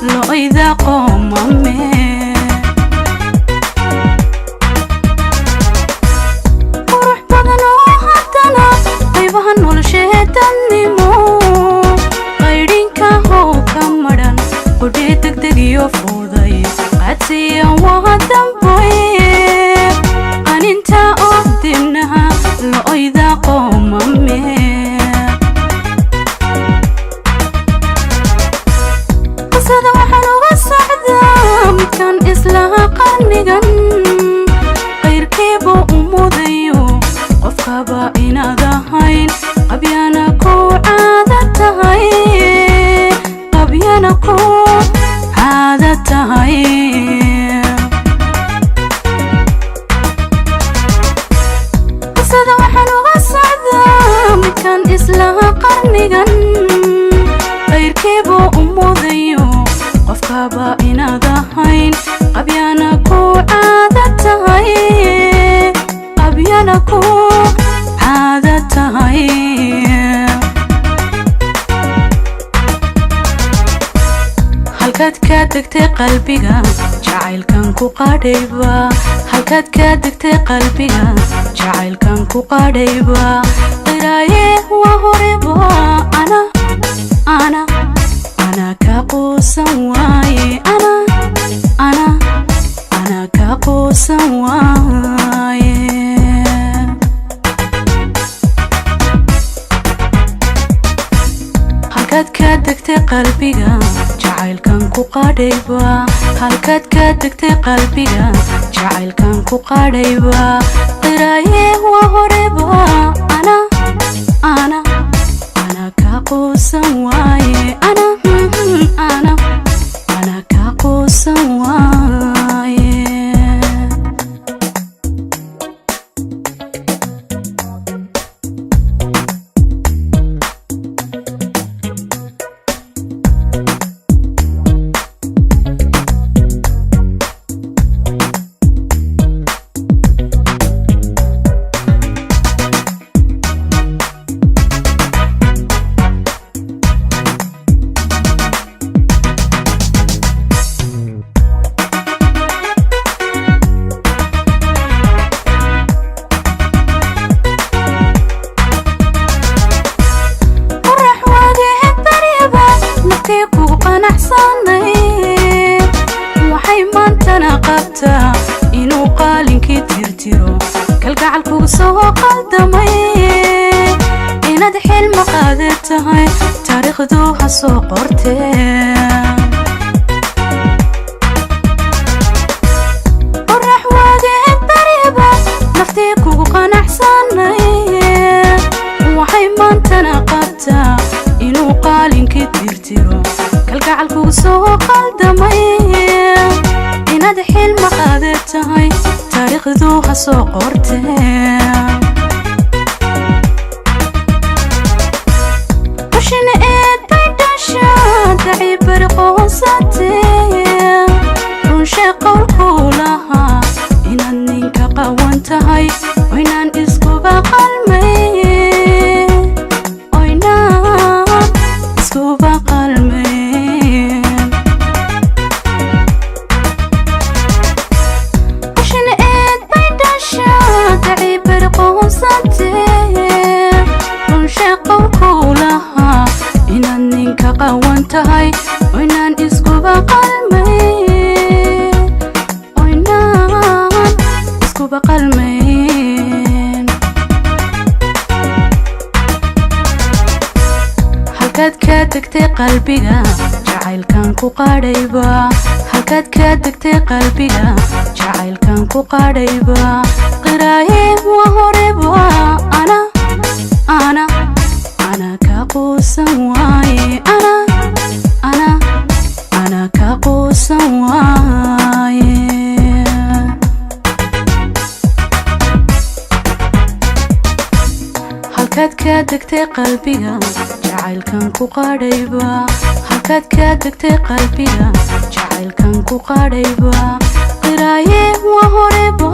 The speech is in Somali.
لو إذا قوم أمي وروح بدنا وحدنا قيبها نول شهدني مو غيرين كهو كمران وديتك دقيو فوضي قاتسيا وهدن بوي أن انت أقدمنها لو إذا قوم أمي قصدا وحلو السعدة كان إسلاها قرنقا غير كيبو أموديو قفكابا إنا ذاهين قبيانا كو عادتهاي قبيانا كو عادتهاي قصدا وحلو السعدة كان إسلاها قرنقا غير كيبو أموديو قفكابا إنا ذاهين قبيانا كو عادتهاي قبيانا كو عادتهاي halkaad ka degtay qalbiga jacaylkan ku qadhayba halkaad ka degtay qalbiga jacaylkan ku qadhayba qiraaye waa horeba ana ka quusan waaye ana ka quusan waaye halkaad ka degtay qalbiga jacaylkan ku qadhayba halkaad ka degtay qalbiga jacaylkan ku qadhayba qiraaye waa horeba ana ka quusan waaye ana ka quusan waaye waxay maantana qabtaa inuu qaalinkii tirtiro kalgacalkugu soo qaldamay inaad xilma qaadad tahay taariikhdu ha soo qortee qorax waagee bariba naftii kugu qanacsanay waxay maantana qabtaa inuu qaalinkii tirtiro kalgacalkugu soo qaldamay inaad xilma qaadad tahay taariikhdu ha soo qortee وشن ايد بيداشا دعي برقوصتي رنشي قولكولها إنان نينكا قوانتهاي وينان اسكو بقلمي وينان اسكو بقلمي وشن ايد بيداشا دعي برقوصتي رنشي قولكولها إنان نينكا قوانتهاي وينان اسكو بقلمي وينان اسكو بقلمي halkaad ka degtay qalbiga jacaylkan ku qadhayba halkaad ka degtay qalbiga jacaylkan ku qadhayba qiraaye waa horeba ana ka quusan waaye ana ka quusan waaye halkaad ka degtay qalbiga jacaylkan ku qadhayba halkaad ka degtay qalbiga jacaylkan ku qadhayba qiraaye waa horeba